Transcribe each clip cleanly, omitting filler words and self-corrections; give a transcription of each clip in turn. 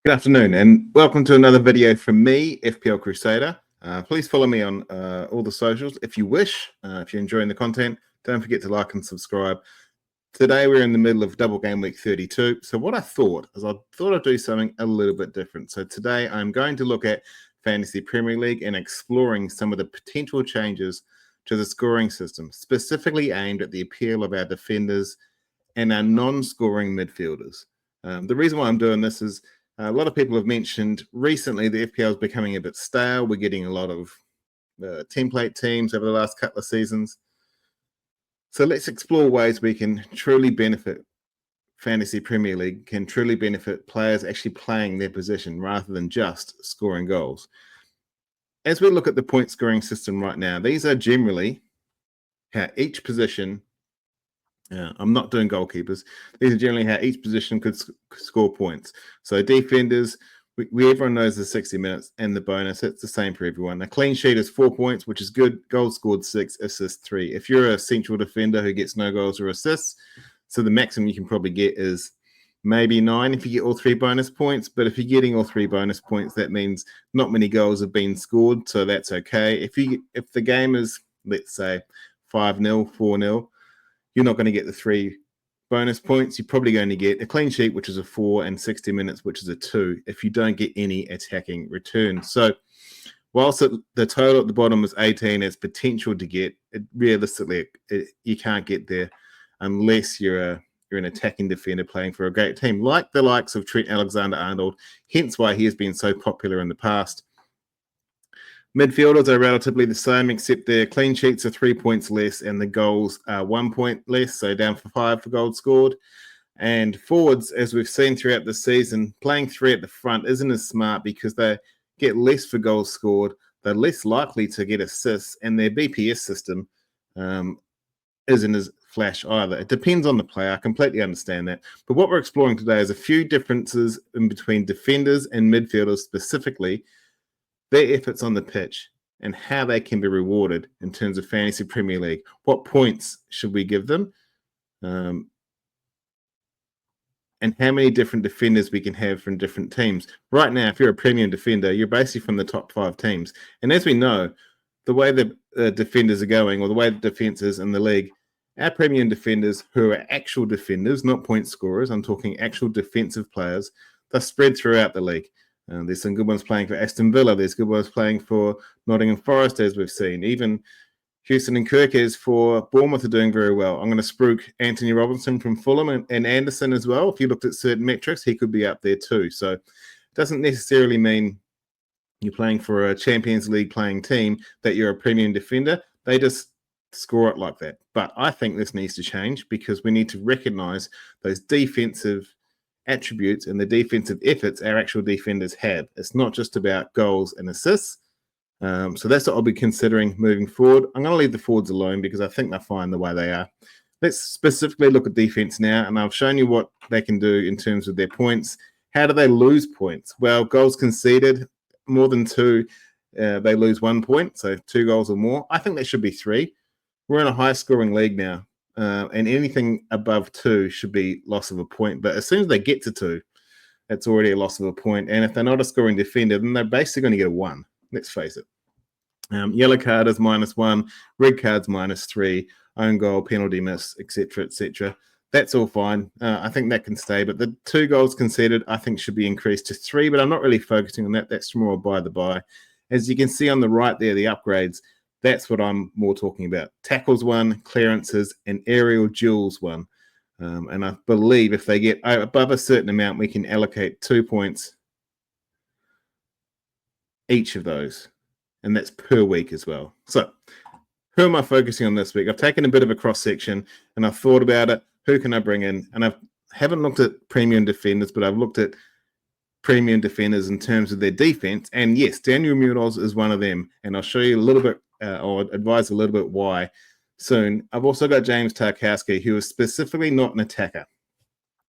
Good afternoon and welcome to another video from me, FPL Crusader. Please follow me on all the socials if you wish. If you're enjoying the content, don't forget to like and subscribe. Today we're in the middle of double game week 32. So what I thought is I'd do something a little bit different. So today I'm going to look at Fantasy Premier League and exploring some of the potential changes to the scoring system, specifically aimed at the appeal of our defenders and our non-scoring midfielders. The reason why I'm doing this is a lot of people have mentioned recently the FPL is becoming a bit stale. We're getting a lot of template teams over the last couple of seasons. So let's explore ways we can truly benefit Fantasy Premier League, can truly benefit players actually playing their position rather than just scoring goals. As we look at the point scoring system right now, these are generally how each position, I'm not doing goalkeepers, these are generally how each position could score points. So defenders, everyone knows the 60 minutes and the bonus. It's the same for everyone. A clean sheet is 4 points, which is good. Goals scored 6, assists 3. If you're a central defender who gets no goals or assists, so the maximum you can probably get is maybe 9 if you get all 3 bonus points. But if you're getting all 3 bonus points, that means not many goals have been scored, so that's okay. If the game is, let's say, 5-0, 4-0, you're not going to get the 3 bonus points. You're probably going to get a clean sheet, which is a 4, and 60 minutes, which is a 2, if you don't get any attacking return. So whilst the total at the bottom is 18 as potential to get, realistically, you can't get there unless you're an attacking defender playing for a great team, like the likes of Trent Alexander-Arnold, hence why he has been so popular in the past. Midfielders are relatively the same, except their clean sheets are 3 points less and the goals are 1 point less, so down for 5 for goals scored. And forwards, as we've seen throughout the season, playing 3 at the front isn't as smart because they get less for goals scored, they're less likely to get assists, and their BPS system isn't as flash either. It depends on the player. I completely understand that. But what we're exploring today is a few differences in between defenders and midfielders specifically, their efforts on the pitch and how they can be rewarded in terms of Fantasy Premier League. What points should we give them? And how many different defenders we can have from different teams. Right now, if you're a premium defender, you're basically from the top 5 teams. And as we know, the way the defenders are going, or the way the defense is in the league, our premium defenders who are actual defenders, not point scorers, I'm talking actual defensive players, they're spread throughout the league. There's some good ones playing for Aston Villa. There's good ones playing for Nottingham Forest, as we've seen. Even Houston and Kirkes for Bournemouth are doing very well. I'm going to spruik Anthony Robinson from Fulham and Anderson as well. If you looked at certain metrics, he could be up there too. So it doesn't necessarily mean you're playing for a Champions League playing team that you're a premium defender. They just score it like that. But I think this needs to change because we need to recognize those defensive attributes and the defensive efforts our actual defenders have. It's not just about goals and assists. So that's what I'll be considering moving forward. I'm going to leave the forwards alone because I think they're fine the way they are. Let's specifically look at defense now, and I've shown you what they can do in terms of their points. How do they lose points? Well, goals conceded, more than 2, they lose 1 point, so 2 goals or more. I think that should be 3. We're in a high-scoring league now. And anything above 2 should be loss of a point. But as soon as they get to 2, it's already a loss of a point. And if they're not a scoring defender, then they're basically going to get a 1. Let's face it. Yellow card is -1, red card's -3, own goal, penalty miss, etc., etc. That's all fine. I think that can stay. But the 2 goals conceded, I think, should be increased to 3. But I'm not really focusing on that. That's more by the by. As you can see on the right there, the upgrades, that's what I'm more talking about. Tackles 1, clearances, and aerial duels 1. And I believe if they get above a certain amount, we can allocate 2 points each of those. And that's per week as well. So who am I focusing on this week? I've taken a bit of a cross-section and I've thought about it. Who can I bring in? And I haven't looked at premium defenders, but I've looked at premium defenders in terms of their defense. And yes, Daniel Munoz is one of them. And I'll show you a little bit, or advise a little bit why soon. I've also got James Tarkowski, who is specifically not an attacker.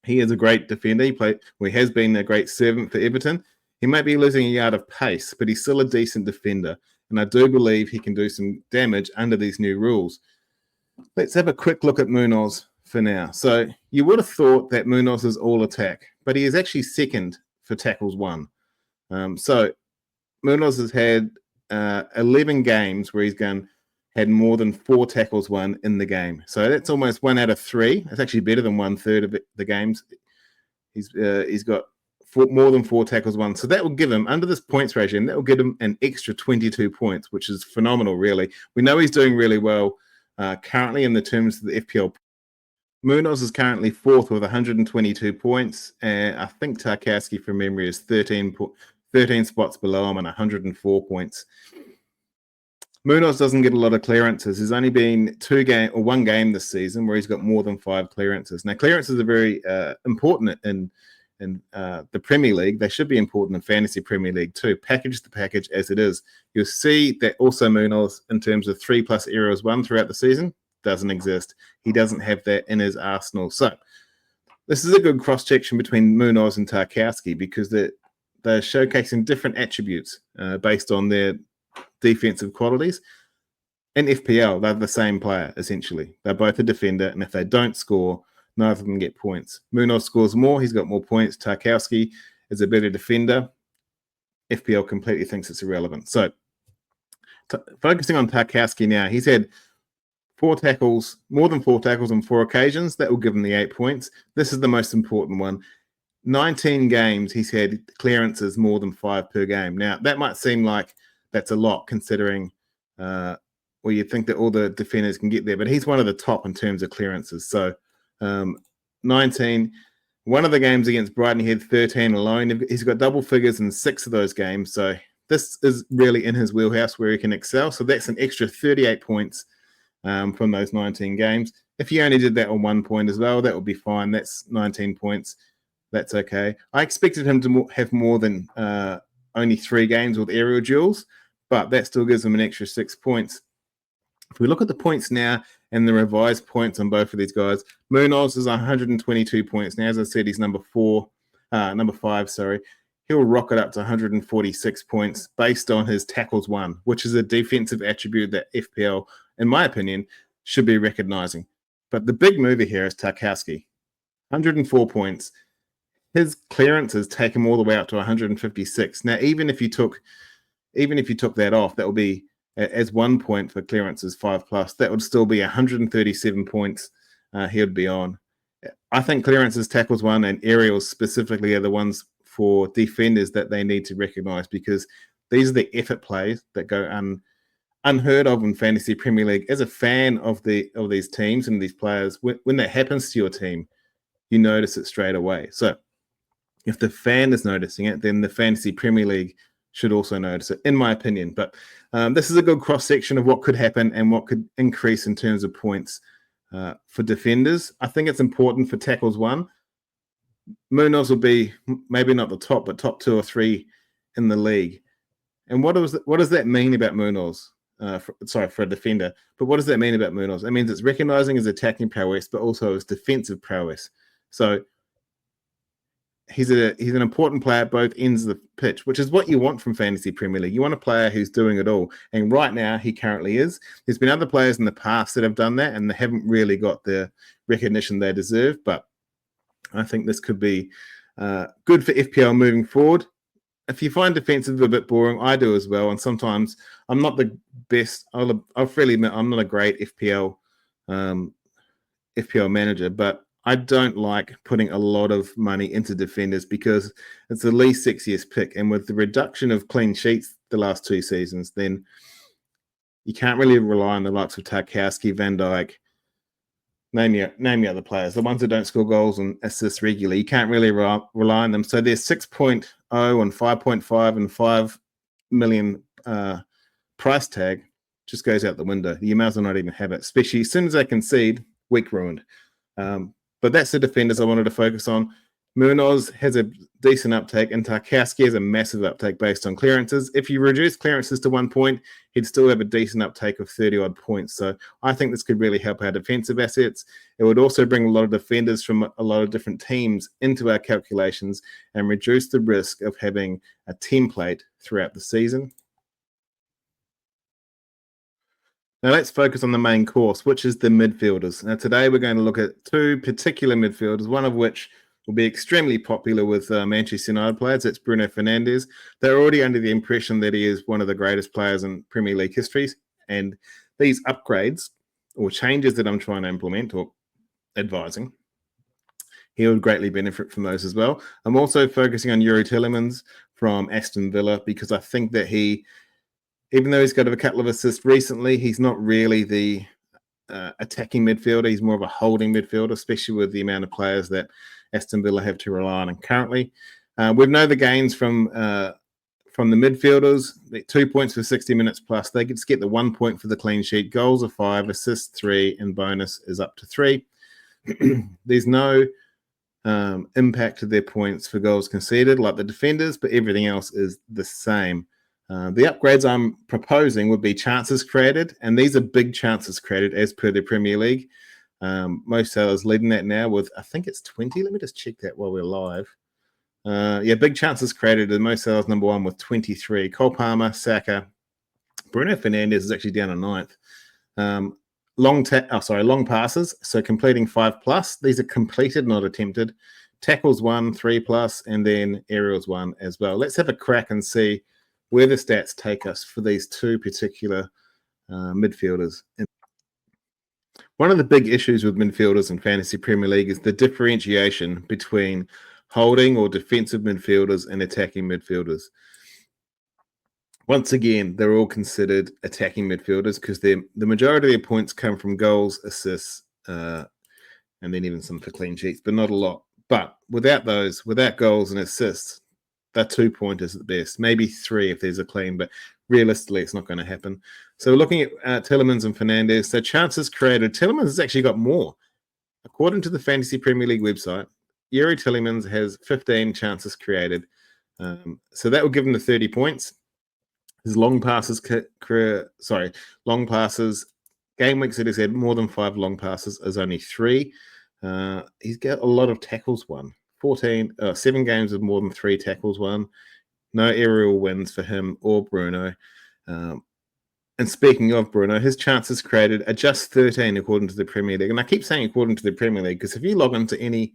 He is a great defender. He has been a great servant for Everton. He might be losing a yard of pace, but he's still a decent defender. And I do believe he can do some damage under these new rules. Let's have a quick look at Munoz for now. So you would have thought that Munoz is all attack, but he is actually second for tackles won. So Munoz has had 11 games where he's had more than 4 tackles won in the game. So that's almost 1 out of 3. It's actually better than 1/3 of the games. He's got more than 4 tackles won. So that will give him, under this points regime, that will give him an extra 22 points, which is phenomenal, really. We know he's doing really well currently in the terms of the FPL. Munoz is currently 4th with 122 points. And I think Tarkowski, from memory, is 13 spots below him and 104 points. Munoz doesn't get a lot of clearances. There's only been 1 game this season where he's got more than 5 clearances. Now, clearances are very important in the Premier League. They should be important in Fantasy Premier League too. Package the package as it is. You'll see that also Munoz, in terms of 3+ areas won throughout the season, doesn't exist. He doesn't have that in his arsenal. So this is a good cross-section between Munoz and Tarkowski because they're showcasing different attributes based on their defensive qualities. In FPL, they're the same player, essentially. They're both a defender, and if they don't score, neither of them get points. Munoz scores more. He's got more points. Tarkowski is a better defender. FPL completely thinks it's irrelevant. So focusing on Tarkowski now, he's had 4 tackles, more than 4 tackles on 4 occasions. That will give him the 8 points. This is the most important one. 19 games, he's had clearances more than 5 per game. Now, that might seem like that's a lot considering you'd think that all the defenders can get there, but he's one of the top in terms of clearances. So 19. One of the games against Brighton, he had 13 alone. He's got double figures in 6 of those games. So this is really in his wheelhouse where he can excel. So that's an extra 38 points from those 19 games. If you only did that on 1 point as well, that would be fine. That's 19 points. That's okay. I expected him to have more than only 3 games with aerial duels, but that still gives him an extra 6 points. If we look at the points now and the revised points on both of these guys, Munoz is 122 points. Now, as I said, he's number 5, sorry. He'll rocket up to 146 points based on his tackles won, which is a defensive attribute that FPL, in my opinion, should be recognizing. But the big mover here is Tarkowski. 104 points. His clearances take him all the way up to 156. Now, even if you took that off, that would be as 1 point for clearances 5+. That would still be 137 points he would be on. I think clearances, tackles won, and aerials specifically are the ones for defenders that they need to recognize because these are the effort plays that go unheard of in Fantasy Premier League. As a fan of these teams and these players, when that happens to your team, you notice it straight away. So if the fan is noticing it, then the Fantasy Premier League should also notice it, in my opinion. But this is a good cross-section of what could happen and what could increase in terms of points for defenders. I think it's important for tackles won. Munoz will be maybe not the top, but top 2 or 3 in the league. And what does that mean about Munoz? For a defender. But what does that mean about Munoz? It means it's recognizing his attacking prowess, but also his defensive prowess. So he's an important player at both ends of the pitch, which is what you want from Fantasy Premier League. You want a player who's doing it all. And right now, he currently is. There's been other players in the past that have done that, and they haven't really got the recognition they deserve. But I think this could be good for FPL moving forward. If you find defensive a bit boring, I do as well. And sometimes I'm not the best. I'll freely admit I'm not a great FPL manager, but I don't like putting a lot of money into defenders because it's the least sexiest pick. And with the reduction of clean sheets the last 2 seasons, then you can't really rely on the likes of Tarkowski, Van Dijk, name your other players, the ones that don't score goals and assists regularly. You can't really rely on them. So there's 6.0 and 5.5 and 5 million price tag just goes out the window. You may as well not even have it, especially as soon as they concede, week ruined. But that's the defenders I wanted to focus on. Munoz has a decent uptake, and Tarkowski has a massive uptake based on clearances. If you reduce clearances to 1 point, he'd still have a decent uptake of 30-odd points. So I think this could really help our defensive assets. It would also bring a lot of defenders from a lot of different teams into our calculations and reduce the risk of having a template throughout the season. Now let's focus on the main course, which is the midfielders. Now today we're going to look at 2 particular midfielders, one of which will be extremely popular with Manchester United players. That's Bruno Fernandes. They're already under the impression that he is one of the greatest players in Premier League history. And these upgrades or changes that I'm trying to implement or advising, he would greatly benefit from those as well. I'm also focusing on Yuri Tielemans from Aston Villa because I think that he, even though he's got a couple of assists recently, he's not really the attacking midfielder. He's more of a holding midfielder, especially with the amount of players that Aston Villa have to rely on currently. We know the gains from the midfielders, 2 points for 60 minutes plus. They just get the 1 point for the clean sheet. Goals are 5, assists 3, and bonus is up to 3. There's no impact to their points for goals conceded like the defenders, but everything else is the same. The upgrades I'm proposing would be chances created, and these are big chances created as per the Premier League. Mo Salah's leading that now with, I think it's 20. Let me just check that while we're live. Big chances created, and Mo Salah's number 1 with 23. Cole Palmer, Saka, Bruno Fernandes is actually down to 9th. Long passes, so completing 5+. These are completed, not attempted. Tackles 1, 3+, and then aerials 1 as well. Let's have a crack and see where the stats take us for these two particular midfielders. One of the big issues with midfielders in Fantasy Premier League is the differentiation between holding or defensive midfielders and attacking midfielders. Once again, they're all considered attacking midfielders because the majority of their points come from goals, assists, and then even some for clean sheets, but not a lot. But without goals and assists, they're 2-pointers at best, maybe 3 if there's a clean, but realistically, it's not going to happen. So we're looking at Tielemans and Fernandes. So chances created, Tielemans has actually got more. According to the Fantasy Premier League website, Yuri Tielemans has 15 chances created. So that will give him the 30 points. His long passes, game weeks that he's had more than 5 long passes is only 3. He's got a lot of tackles won. 7 games of more than 3 tackles won. No aerial wins for him or Bruno. And speaking of Bruno, his chances created are just 13 according to the Premier League. And I keep saying according to the Premier League because if you log into any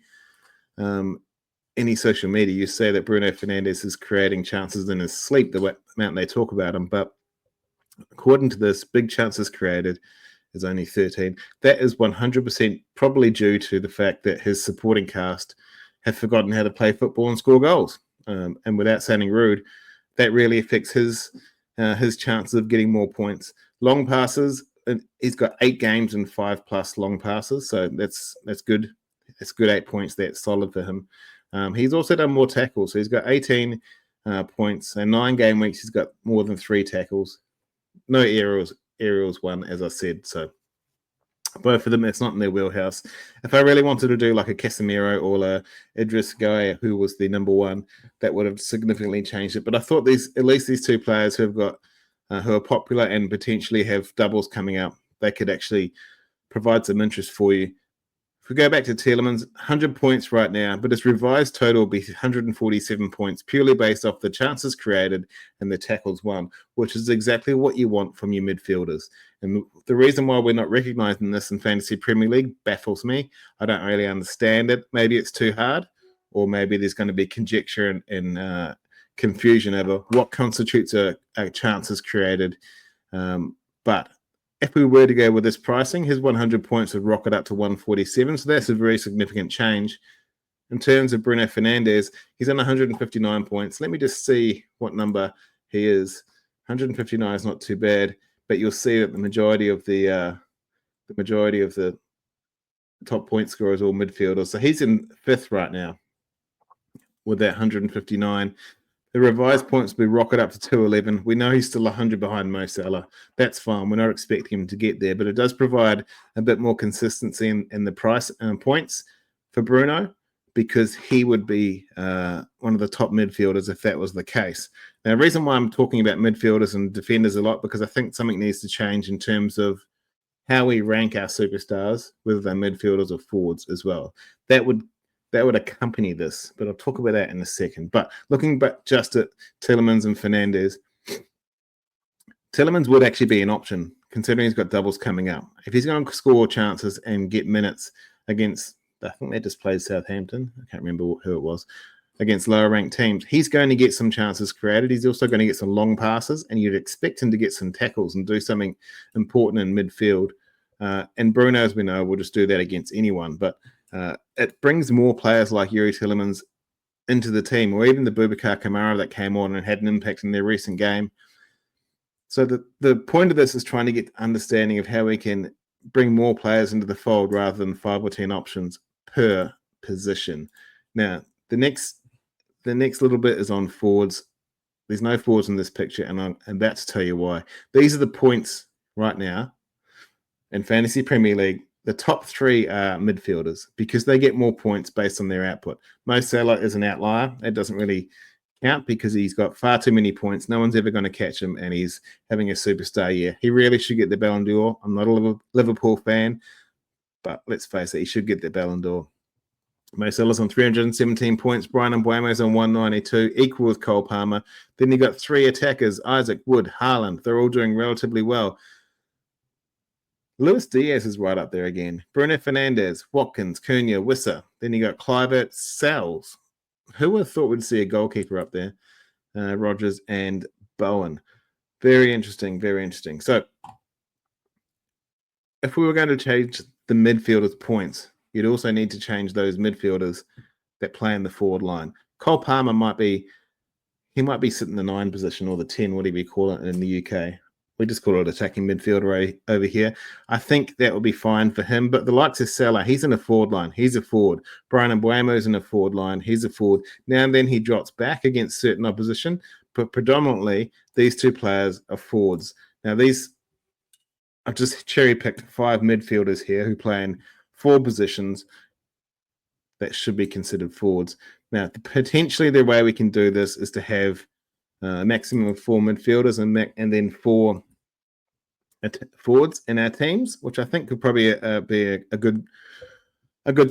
social media, you say that Bruno Fernandes is creating chances in his sleep, the amount they talk about him. But according to this, big chances created is only 13. That is 100% probably due to the fact that his supporting cast have forgotten how to play football and score goals. And without sounding rude, that really affects his chances of getting more points. Long passes, he's got 8 games and 5+ long passes, so that's good. That's good 8 points. That's solid for him. He's also done more tackles, so he's got 18 points and 9 game weeks. He's got more than 3 tackles. No aerials won, as I said. So both of them, it's not in their wheelhouse. If I really wanted to do like a Casemiro or a Idris Gueye, who was the number 1, that would have significantly changed it. But I thought at least these 2 players who have got who are popular and potentially have doubles coming out, they could actually provide some interest for you. If we go back to Tielemans, 100 points right now, but his revised total will be 147 points, purely based off the chances created and the tackles won, which is exactly what you want from your midfielders. And the reason why we're not recognizing this in Fantasy Premier League baffles me. I don't really understand it. Maybe it's too hard, or maybe there's going to be conjecture and confusion over what constitutes a chances created. But if we were to go with this pricing, his 100 points would rocket up to 147. So that's a very significant change. In terms of Bruno Fernandes, he's on 159 points. Let me just see what number he is. 159 is not too bad, but you'll see that the majority of the top point scorers are all midfielders. So he's in 5th right now with that 159. The revised points will be rocket up to 211. We know he's still 100 behind Mo Salah. That's fine. We're not expecting him to get there, but it does provide a bit more consistency in the price points for Bruno, because he would be one of the top midfielders if that was the case. Now, the reason why I'm talking about midfielders and defenders a lot, because I think something needs to change in terms of how we rank our superstars, whether they're midfielders or forwards as well. That would accompany this, but I'll talk about that in a second. But looking back just at Tielemans and Fernandes, Tielemans would actually be an option, considering he's got doubles coming up. If he's going to score chances and get minutes against I think they just played Southampton. I can't remember who it was, against lower ranked teams. He's going to get some chances created. He's also going to get some long passes, and you'd expect him to get some tackles and do something important in midfield. And Bruno, as we know, will just do that against anyone. But it brings more players like Yuri Tillemans into the team, or even the Boubacar Kamara that came on and had an impact in their recent game. So the point of this is trying to get understanding of how we can bring more players into the fold rather than 5 or 10 options per position. Now, the next little bit is on forwards. There's no forwards in this picture, and I'm about to tell you why. These are the points right now in Fantasy Premier League. The top 3 are midfielders because they get more points based on their output. Mo Salah is an outlier. It doesn't really count because he's got far too many points. No one's ever going to catch him, and he's having a superstar year. He really should get the Ballon d'Or. I'm not a Liverpool fan, but let's face it, he should get the Ballon d'Or. Mo Salah's on 317 points. Brian Mbeumo's on 192, equal with Cole Palmer. Then you got 3 attackers, Isaac, Wood, Haaland. They're all doing relatively well. Luis Diaz is right up there again. Bruno Fernandes, Watkins, Cunha, Wissa. Then you got Kluivert, Sells. Who would have thought we'd see a goalkeeper up there? Rodgers and Bowen. Very interesting, very interesting. So if we were going to change the midfielders' points, you'd also need to change those midfielders that play in the forward line. Cole Palmer might be sitting in the 9 position or the 10, whatever you call it in the UK. We just call it attacking midfielder over here. I think that would be fine for him. But the likes of Salah, he's in a forward line. He's a forward. Brian Mbeumo's in a forward line. He's a forward. Now and then he drops back against certain opposition. But predominantly, these 2 players are forwards. Now, I've just cherry-picked 5 midfielders here who play in 4 positions that should be considered forwards. Now, potentially the way we can do this is to have a maximum of 4 midfielders and then 4 forwards in our teams, which I think could probably be a good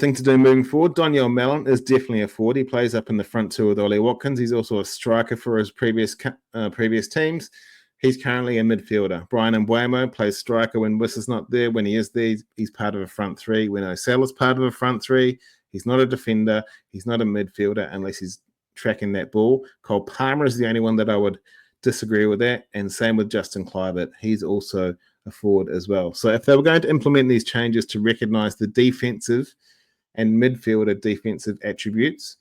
thing to do moving forward. Daniel Mellon is definitely a forward. He plays up in the front 2 with Ollie Watkins. He's also a striker for his previous teams. He's currently a midfielder. Brian Mbeumo plays striker when Wissa's not there. When he is there, he's part of a front 3. When Salah's part of a front 3, he's not a defender. He's not a midfielder unless he's tracking that ball. Cole Palmer is the only one that I would disagree with that, and same with Justin Kluivert. He's also a forward as well. So if they were going to implement these changes to recognize the defensive and midfielder defensive attributes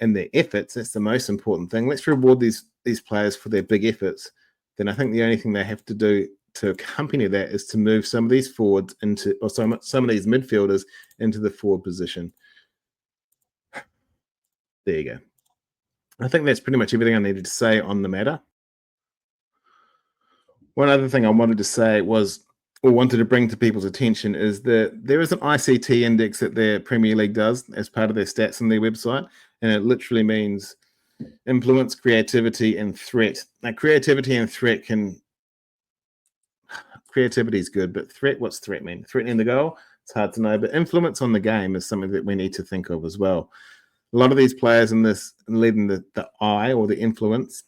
and their efforts, that's the most important thing. Let's reward these players for their big efforts. Then I think the only thing they have to do to accompany that is to move some of these forwards into, or some of these midfielders into the forward position. There you go. I think that's pretty much everything I needed to say on the matter. One other thing I wanted to say wanted to bring to people's attention is that there is an ICT index that their Premier League does as part of their stats on their website, and it literally means influence, creativity, and threat. Now, creativity and threat creativity is good, but what's threat mean? Threatening the goal? It's hard to know, but influence on the game is something that we need to think of as well. A lot of these players in this, leading the eye or the influence,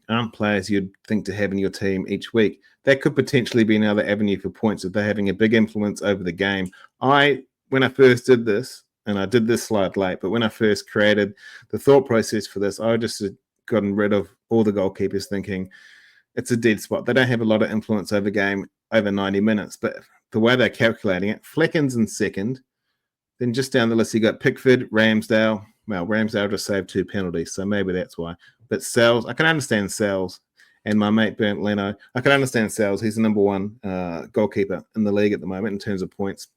aren't players you'd think to have in your team each week. That could potentially be another avenue for points if they're having a big influence over the game. When I first did this, and I did this slide late, but when I first created the thought process for this, I just had gotten rid of all the goalkeepers thinking it's a dead spot. They don't have a lot of influence over game over 90 minutes, but the way they're calculating it, Flecken's in second. Then just down the list, you got Pickford, Ramsdale. Well, Ramsdale just saved 2 penalties, so maybe that's why. But Sells, I can understand Sells, and my mate Bernd Leno. I can understand Sells. He's the number 1 goalkeeper in the league at the moment in terms of points.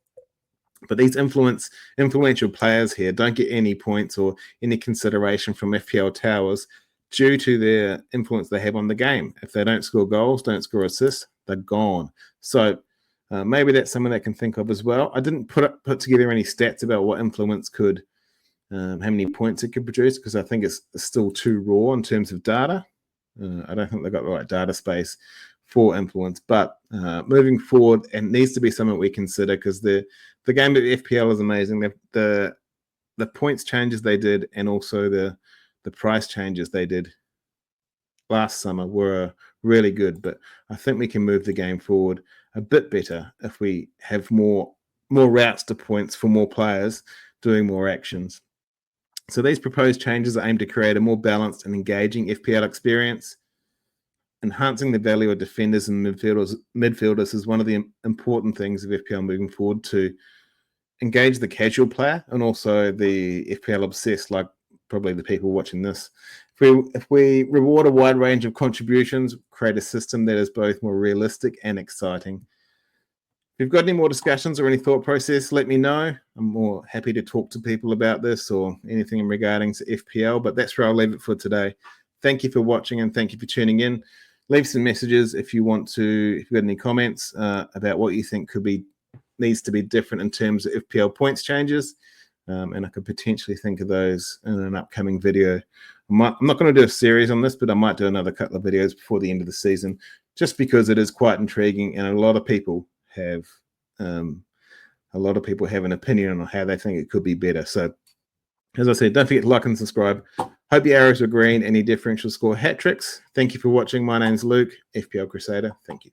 But these influential players here don't get any points or any consideration from FPL Towers due to their influence they have on the game. If they don't score goals, don't score assists, they're gone. So maybe that's someone that can think of as well. I didn't put together any stats about what influence could, how many points it could produce, because I think it's still too raw in terms of data. I don't think they've got the right data space for influence. But moving forward, it needs to be something we consider, because the game of FPL is amazing. The points changes they did, and also the price changes they did last summer were really good. But I think we can move the game forward a bit better if we have more more routes to points for more players doing more actions. So these proposed changes are aimed to create a more balanced and engaging FPL experience. Enhancing the value of defenders and midfielders is one of the important things of FPL moving forward, to engage the casual player and also the FPL obsessed, like probably the people watching this. If we reward a wide range of contributions, create a system that is both more realistic and exciting. If you've got any more discussions or any thought process, let me know. I'm more happy to talk to people about this or anything regarding to FPL, but that's where I'll leave it for today. Thank you for watching and thank you for tuning in. Leave some messages if you want to, if you've got any comments about what you think needs to be different in terms of FPL points changes. And I could potentially think of those in an upcoming video. I'm not going to do a series on this, but I might do another couple of videos before the end of the season, just because it is quite intriguing and a lot of people have an opinion on how they think it could be better. So as I said, don't forget to like and subscribe. Hope your arrows were green and your differential score hat tricks. Thank you for watching. My name's Luke, FPL Crusader. Thank you.